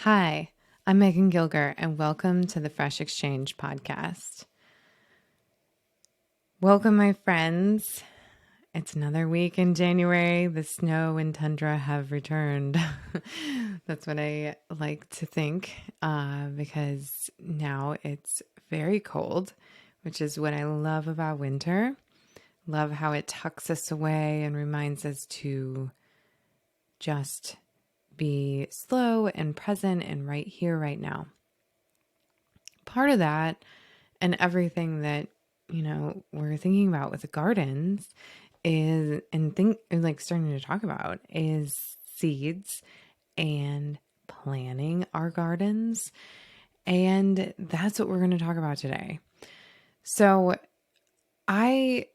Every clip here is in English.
Hi, I'm Megan Gilger, and welcome to the Fresh Exchange podcast. Welcome, my friends. It's another week in January. The snow and tundra have returned. That's what I like to think because now it's very cold, which is what I love about winter. Love how it tucks us away and reminds us to just be slow and present and right here, right now. Part of that and everything that, we're thinking about with the gardens is, starting to talk about is seeds and planning our gardens. And that's what we're going to talk about today. So I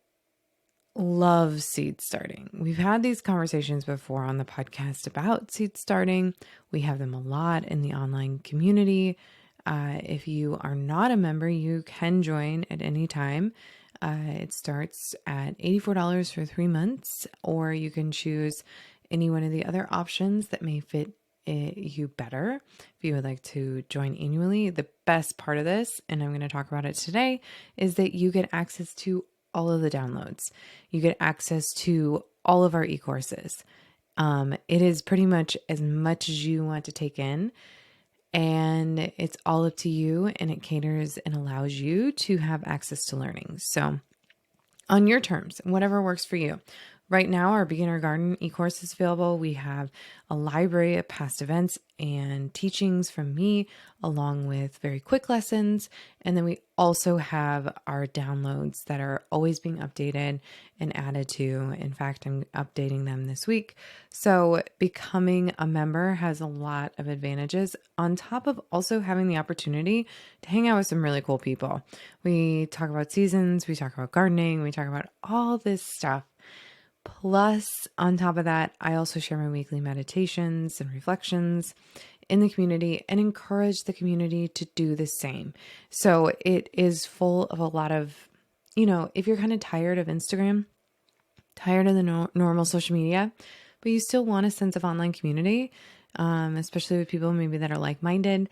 love seed starting. We've had these conversations before on the podcast about seed starting. We have them a lot in the online community. If you are not a member, you can join at any time. It starts at $84 for 3 months, or you can choose any one of the other options that may fit you better. If you would like to join annually, the best part of this, and I'm going to talk about it today, is that you get access to all of the downloads. You get access to all of our e-courses. It is pretty much as you want to take in, and it's all up to you, and it caters and allows you to have access to learning. So on your terms, whatever works for you. Right now, our beginner garden e-course is available. We have a library of past events and teachings from me, along with very quick lessons. And then we also have our downloads that are always being updated and added to. In fact, I'm updating them this week. So becoming a member has a lot of advantages, on top of also having the opportunity to hang out with some really cool people. We talk about seasons, we talk about gardening, we talk about all this stuff. Plus, on top of that, I also share my weekly meditations and reflections in the community and encourage the community to do the same. So it is full of a lot of, if you're kind of tired of Instagram, tired of the normal social media, but you still want a sense of online community, especially with people maybe that are like-minded,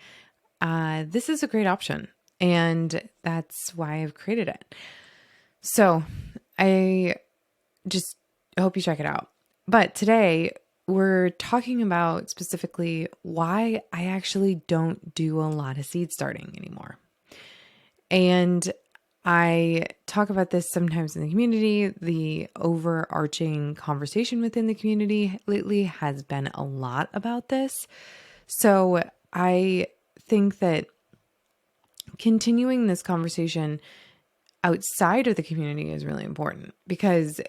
this is a great option. And that's why I've created it. So I hope you check it out. But today we're talking about specifically why I actually don't do a lot of seed starting anymore. And I talk about this sometimes in the community. The overarching conversation within the community lately has been a lot about this. So I think that continuing this conversation outside of the community is really important, because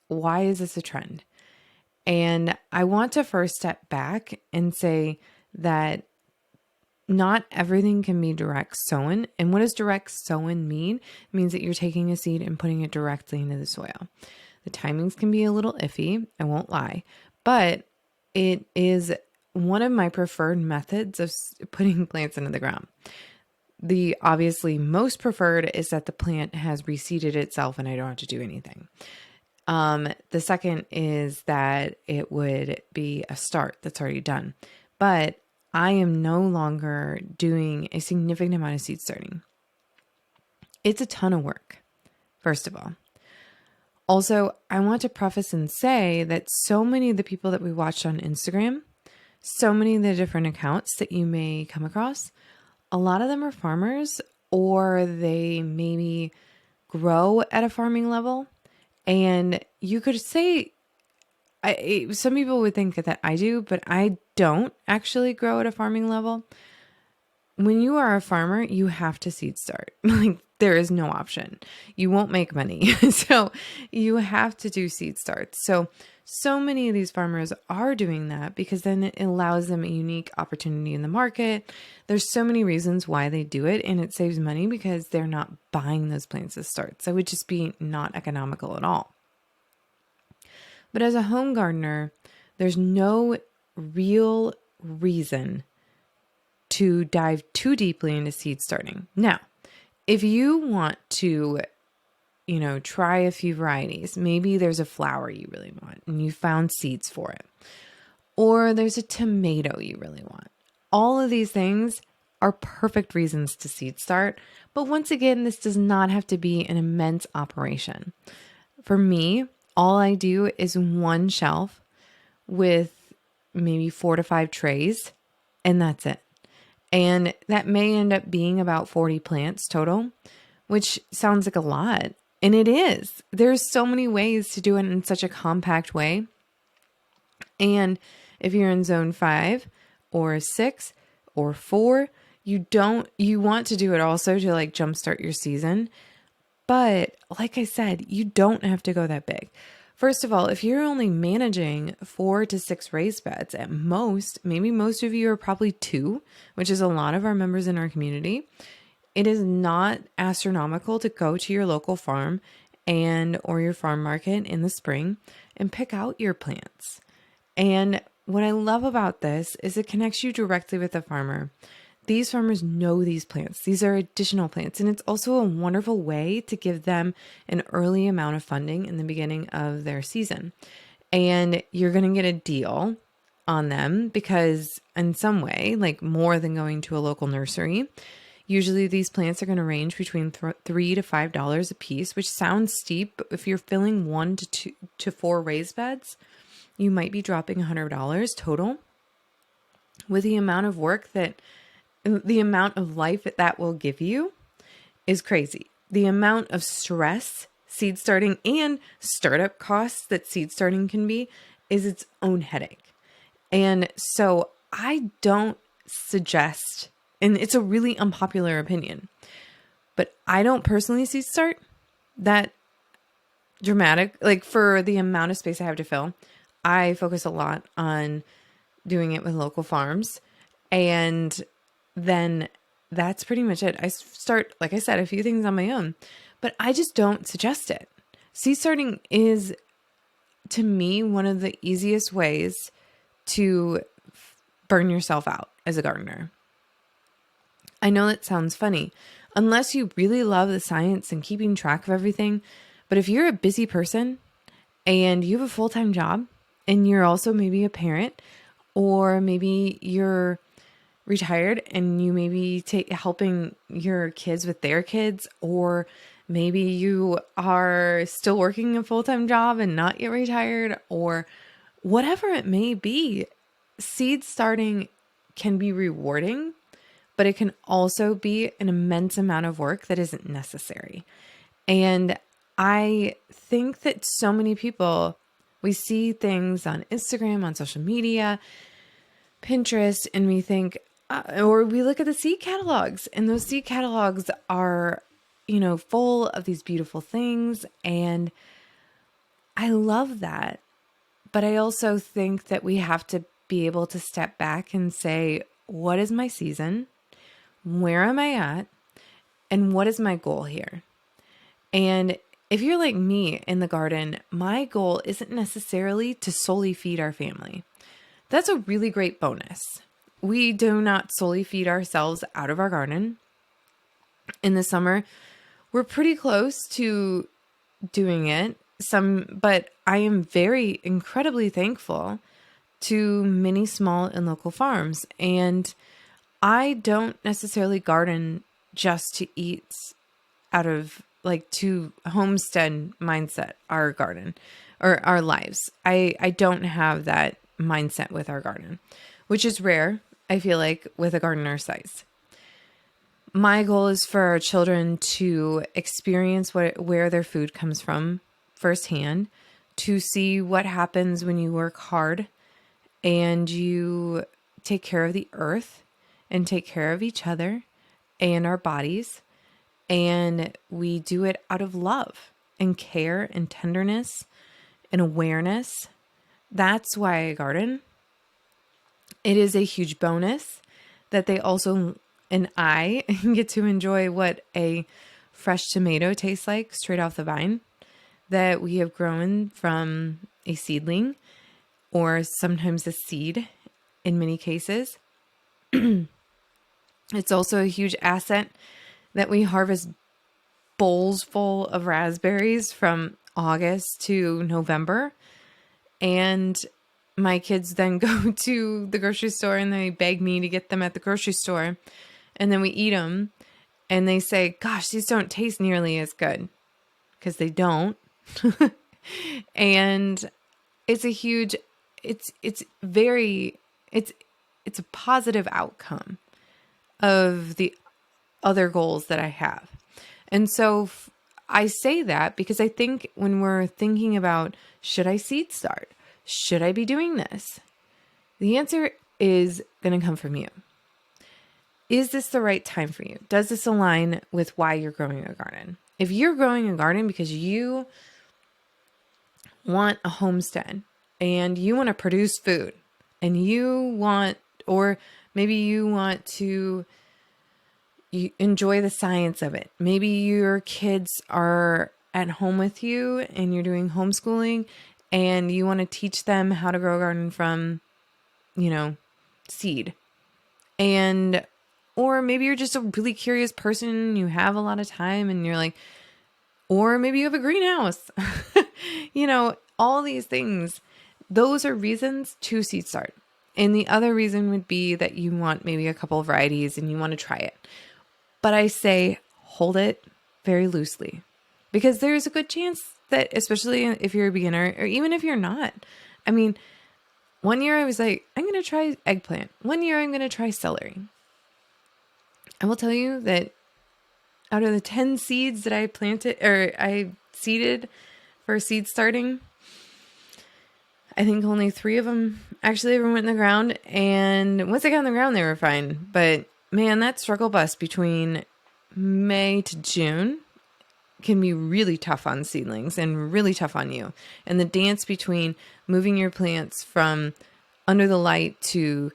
why is this a trend? And I want to first step back and say that not everything can be direct sown. And what does direct sown mean? It means that you're taking a seed and putting it directly into the soil. The timings can be a little iffy, I won't lie, but it is one of my preferred methods of putting plants into the ground. The obviously most preferred is that the plant has reseeded itself and I don't have to do anything. The second is that it would be a start that's already done, but I am no longer doing a significant amount of seed starting. It's a ton of work, first of all. Also, I want to preface and say that so many of the people that we watched on Instagram, so many of the different accounts that you may come across, a lot of them are farmers, or they maybe grow at a farming level. And you could say, some people would think that I do, but I don't actually grow at a farming level. When you are a farmer, you have to seed start. Like, there is no option. You won't make money. So you have to do seed starts. So many of these farmers are doing that because then it allows them a unique opportunity in the market. There's so many reasons why they do it, and it saves money because they're not buying those plants as starts. That would just be not economical at all. But as a home gardener, there's no real reason to dive too deeply into seed starting. Now, if you want to, try a few varieties, maybe there's a flower you really want and you found seeds for it, or there's a tomato you really want. all of these things are perfect reasons to seed start. But once again, this does not have to be an immense operation. For me, all I do is one shelf with maybe 4 to 5 trays, and that's it. And that may end up being about 40 plants total, which sounds like a lot. And it is. There's so many ways to do it in such a compact way. And if you're in zone 5 or 6 or 4, you want to do it also to like jumpstart your season. But like I said, you don't have to go that big. First of all, if you're only managing 4 to 6 raised beds at most, maybe most of you are probably 2, which is a lot of our members in our community. It is not astronomical to go to your local farm or your farm market in the spring and pick out your plants. And what I love about this is it connects you directly with the farmer. These farmers know these plants. These are additional plants. And it's also a wonderful way to give them an early amount of funding in the beginning of their season. And you're going to get a deal on them because in some way, like more than going to a local nursery, usually these plants are going to range between $3 to $5 a piece, which sounds steep, but if you're filling 1 to 2 to 4 raised beds, you might be dropping $100 total. With the amount of work the amount of life that will give you is crazy. The amount of stress seed starting and startup costs that seed starting can be is its own headache. And so I don't suggest, and it's a really unpopular opinion, but I don't personally seed start that dramatic. Like for the amount of space I have to fill, I focus a lot on doing it with local farms. And then that's pretty much it. I start, like I said, a few things on my own, but I just don't suggest it. Seed starting is, to me, one of the easiest ways to burn yourself out as a gardener. I know that sounds funny, unless you really love the science and keeping track of everything. But if you're a busy person and you have a full-time job and you're also maybe a parent, or maybe you're retired and you maybe helping your kids with their kids, or maybe you are still working a full-time job and not yet retired, or whatever it may be, seed starting can be rewarding, but it can also be an immense amount of work that isn't necessary. And I think that so many people, we see things on Instagram, on social media, Pinterest, and we think, or we look at the seed catalogs, and those seed catalogs are, full of these beautiful things. And I love that. But I also think that we have to be able to step back and say, what is my season? Where am I at? And what is my goal here? And if you're like me in the garden, my goal isn't necessarily to solely feed our family. That's a really great bonus. We do not solely feed ourselves out of our garden. In the summer, we're pretty close to doing it. But I am very incredibly thankful to many small and local farms. And I don't necessarily garden just to eat out of to homestead mindset our garden or our lives. I don't have that mindset with our garden, which is rare, I feel like, with a garden our size. My goal is for our children to experience where their food comes from firsthand, to see what happens when you work hard and you take care of the earth and take care of each other and our bodies. And we do it out of love and care and tenderness and awareness. That's why I garden. It is a huge bonus that they also, and I get to enjoy what a fresh tomato tastes like straight off the vine that we have grown from a seedling, or sometimes a seed in many cases. It's also a huge asset that we harvest bowls full of raspberries from August to November. And my kids then go to the grocery store and they beg me to get them at the grocery store. And then we eat them and they say, gosh, these don't taste nearly as good, because they don't. And it's a huge, it's a positive outcome of the other goals that I have. And so I say that because I think when we're thinking about, should I seed start? Should I be doing this? The answer is going to come from you. Is this the right time for you? Does this align with why you're growing a garden? If you're growing a garden because you want a homestead and you want to produce food and or maybe you want to enjoy the science of it. Maybe your kids are at home with you and you're doing homeschooling and you want to teach them how to grow a garden from, seed. Or maybe you're just a really curious person, you have a lot of time and you're like, or maybe you have a greenhouse, all these things. Those are reasons to seed start. And the other reason would be that you want maybe a couple of varieties and you want to try it. But I say hold it very loosely, because there's a good chance that, especially if you're a beginner or even if you're not, I mean, one year I was like, I'm going to try eggplant. One year I'm going to try celery. I will tell you that out of the 10 seeds that I planted or I seeded for seed starting, I think only 3 of them actually ever went in the ground. And once they got in the ground, they were fine. But man, that struggle bus between May to June can be really tough on seedlings and really tough on you. And the dance between moving your plants from under the light to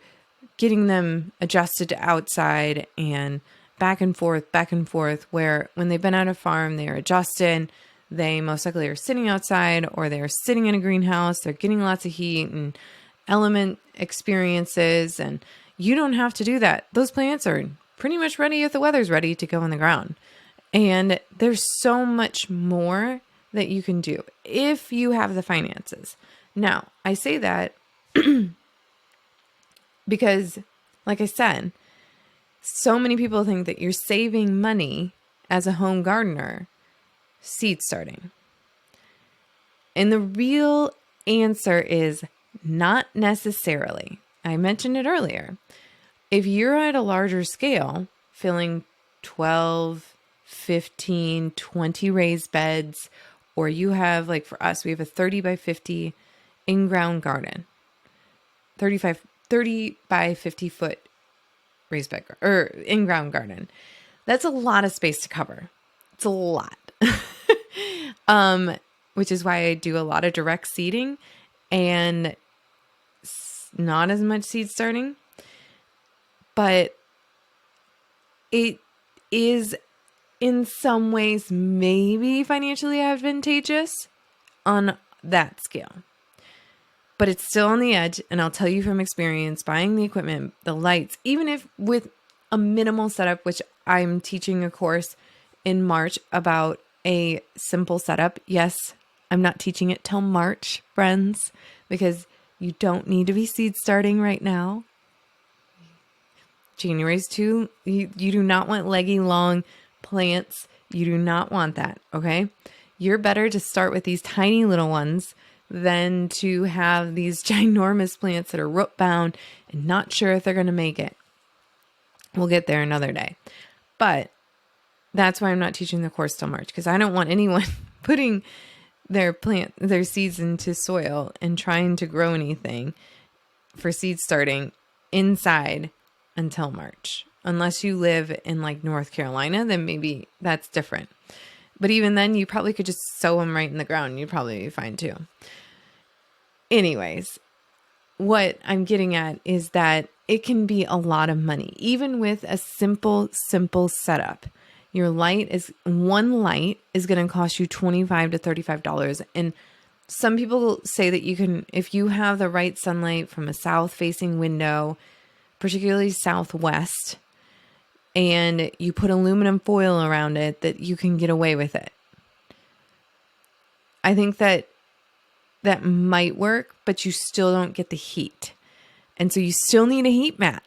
getting them adjusted to outside and back and forth, where when they've been at a farm, they're adjusted. They most likely are sitting outside or they're sitting in a greenhouse. They're getting lots of heat and element experiences, and you don't have to do that. Those plants are pretty much ready if the weather's ready to go in the ground. And there's so much more that you can do if you have the finances. Now, I say that because, like I said, so many people think that you're saving money as a home gardener seed starting. And the real answer is not necessarily. I mentioned it earlier. If you're at a larger scale, filling 12, 15, 20 raised beds, or you have, like for us, we have a 30 by 50 in-ground garden, 30 by 50 foot raised bed or in-ground garden. That's a lot of space to cover. It's a lot. Which is why I do a lot of direct seeding and not as much seed starting. But it is in some ways maybe financially advantageous on that scale. But it's still on the edge, and I'll tell you from experience, buying the equipment, the lights, even if with a minimal setup, which I'm teaching a course in March about a simple setup. Yes, I'm not teaching it till March, friends, because you don't need to be seed starting right now. January's too, you do not want leggy long plants. You do not want that, okay? You're better to start with these tiny little ones than to have these ginormous plants that are root bound and not sure if they're going to make it. We'll get there another day. But that's why I'm not teaching the course till March, because I don't want anyone putting their seeds into soil and trying to grow anything for seed starting inside until March. Unless you live in like North Carolina, then maybe that's different. But even then, you probably could just sow them right in the ground. You'd probably be fine too. Anyways, what I'm getting at is that it can be a lot of money, even with a simple setup. One light is going to cost you $25 to $35. And some people say that you can, if you have the right sunlight from a south facing window, particularly southwest, and you put aluminum foil around it, that you can get away with it. I think that that might work, but you still don't get the heat. And so you still need a heat mat.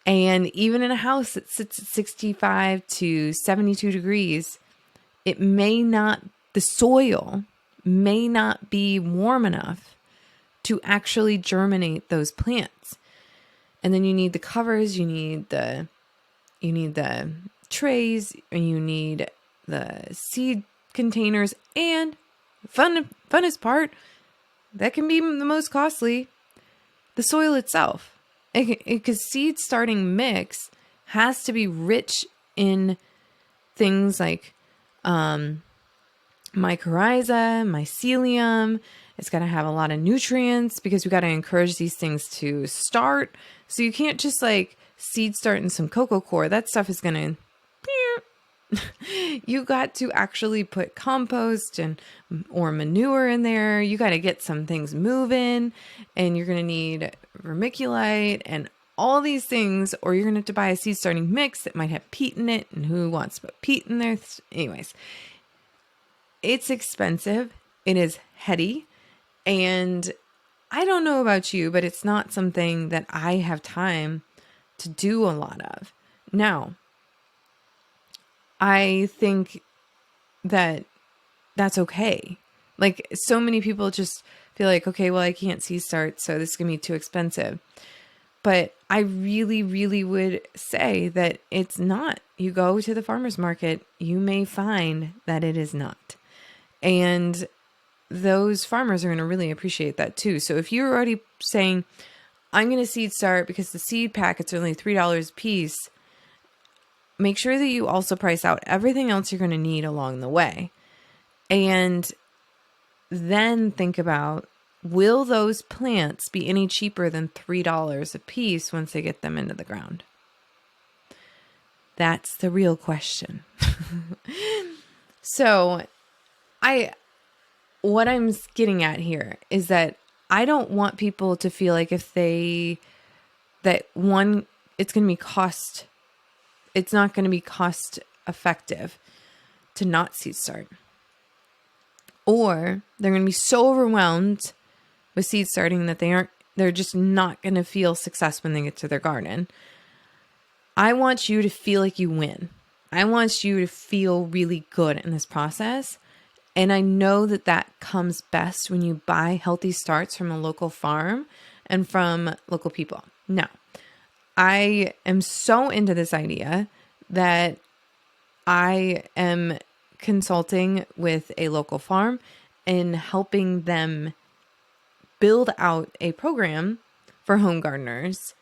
And even in a house that sits at 65 to 72 degrees, the soil may not be warm enough to actually germinate those plants. And then you need the covers, you need the trays, and you need the seed containers, and funnest part, that can be the most costly, the soil itself. Because seed starting mix has to be rich in things like mycorrhiza, mycelium. It's got to have a lot of nutrients because we got to encourage these things to start. So you can't just like seed start in some cocoa coir. That stuff is going to... You got to actually put compost or manure in there. You got to get some things moving, and you're going to need vermiculite and all these things, or you're going to have to buy a seed starting mix that might have peat in it, and who wants to put peat in there? Anyways, it's expensive. It is heady, and I don't know about you, but it's not something that I have time to do a lot of. Now, I think that that's okay. Like, so many people just feel like, okay, well, I can't seed start, so this is going to be too expensive. But I really, really would say that it's not. You go to the farmer's market, you may find that it is not. And those farmers are going to really appreciate that too. So if you're already saying, I'm going to seed start because the seed packets are only $3 a piece, make sure that you also price out everything else you're going to need along the way. And then think about, will those plants be any cheaper than $3 a piece once they get them into the ground? That's the real question. So what I'm getting at here is that I don't want people to feel like it's going to be it's not going to be cost effective to not seed start. Or they're going to be so overwhelmed with seed starting that they're just not going to feel success when they get to their garden. I want you to feel like you win. I want you to feel really good in this process. And I know that comes best when you buy healthy starts from a local farm and from local people. Now, I am so into this idea that I am consulting with a local farm and helping them build out a program for home gardeners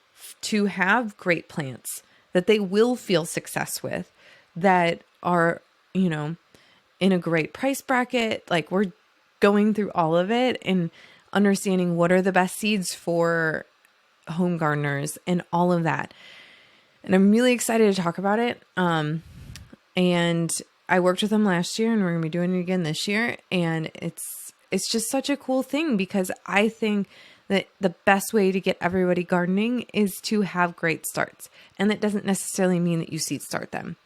to have great plants that they will feel success with, that are, in a great price bracket. Like, we're going through all of it and understanding what are the best seeds for home gardeners and all of that. And I'm really excited to talk about it. And I worked with them last year, and we're going to be doing it again this year. And it's just such a cool thing, because I think that the best way to get everybody gardening is to have great starts. And that doesn't necessarily mean that you seed start them.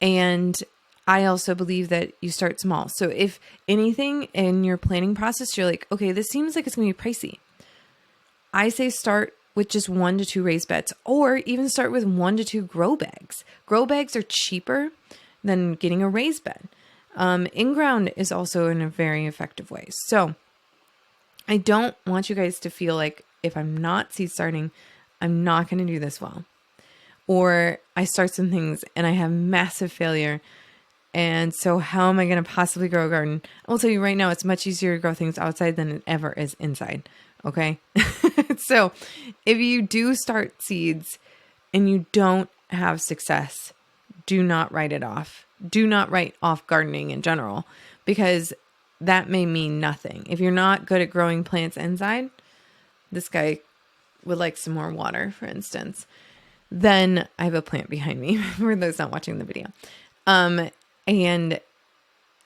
And I also believe that you start small. So if anything in your planning process, you're like, okay, this seems like it's going to be pricey, I say start with just 1 to 2 raised beds, or even start with 1 to 2 grow bags. Grow bags are cheaper than getting a raised bed. In-ground is also in a very effective way. So I don't want you guys to feel like, if I'm not seed starting, I'm not going to do this well. Or I start some things and I have massive failure, and so how am I going to possibly grow a garden? I'll tell you right now, it's much easier to grow things outside than it ever is inside. Okay. So if you do start seeds and you don't have success, do not write it off. Do not write off gardening in general, because that may mean nothing. If you're not good at growing plants inside, this guy would like some more water, for instance, then I have a plant behind me for those not watching the video. And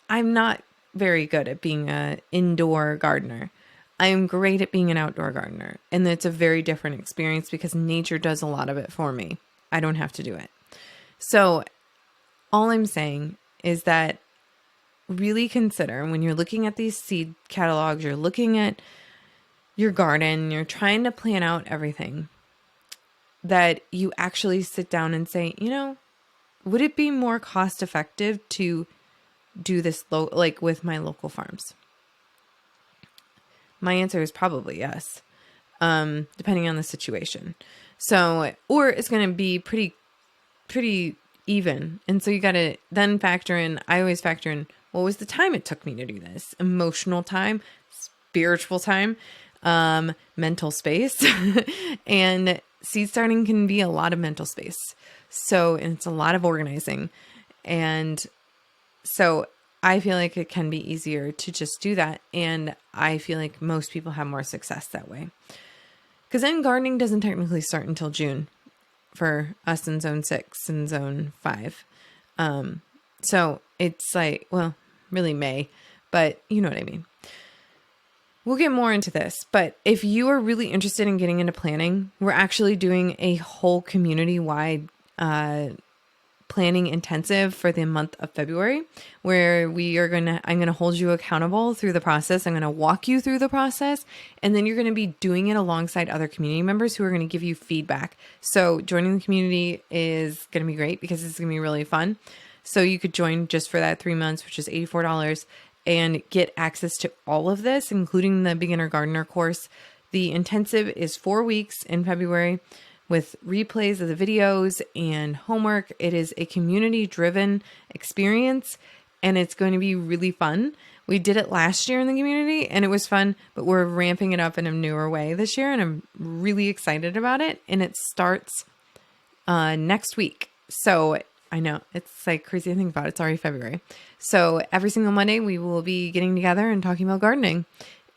I'm not very good at being an indoor gardener. I am great at being an outdoor gardener. And it's a very different experience because nature does a lot of it for me. I don't have to do it. So all I'm saying is that really consider when you're looking at these seed catalogs, you're looking at your garden, you're trying to plan out everything, that you actually sit down and say, would it be more cost effective to do this like with my local farms? My answer is probably yes, depending on the situation. So, or it's going to be pretty even. And so you got to then I always factor in, what was the time it took me to do this? Emotional time, spiritual time, mental space. And seed starting can be a lot of mental space. So, and it's a lot of organizing. And so I feel like it can be easier to just do that. And I feel like most people have more success that way. Because then gardening doesn't technically start until June for us in zone 6 and zone 5. So it's like, well, really May, but you know what I mean. We'll get more into this, but if you are really interested in getting into planning, we're actually doing a whole community-wide planning intensive for the month of February, where I'm going to hold you accountable through the process. I'm going to walk you through the process, and then you're going to be doing it alongside other community members who are going to give you feedback. So joining the community is going to be great because it's going to be really fun. So you could join just for that 3 months, which is $84, and get access to all of this, including the beginner gardener course. The intensive is 4 weeks in February, with replays of the videos and homework. It is a community-driven experience, and it's going to be really fun. We did it last year in the community, and it was fun, but we're ramping it up in a newer way this year, and I'm really excited about it. And it starts next week. So I know, it's like crazy to think about. It's already February. So every single Monday, we will be getting together and talking about gardening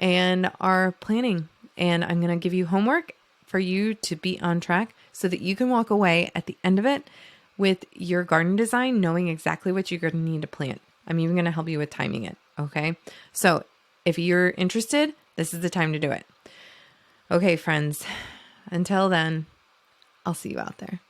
and our planning. And I'm going to give you homework for you to be on track so that you can walk away at the end of it with your garden design, knowing exactly what you're going to need to plant. I'm even going to help you with timing it. Okay. So if you're interested, this is the time to do it. Okay, friends, until then, I'll see you out there.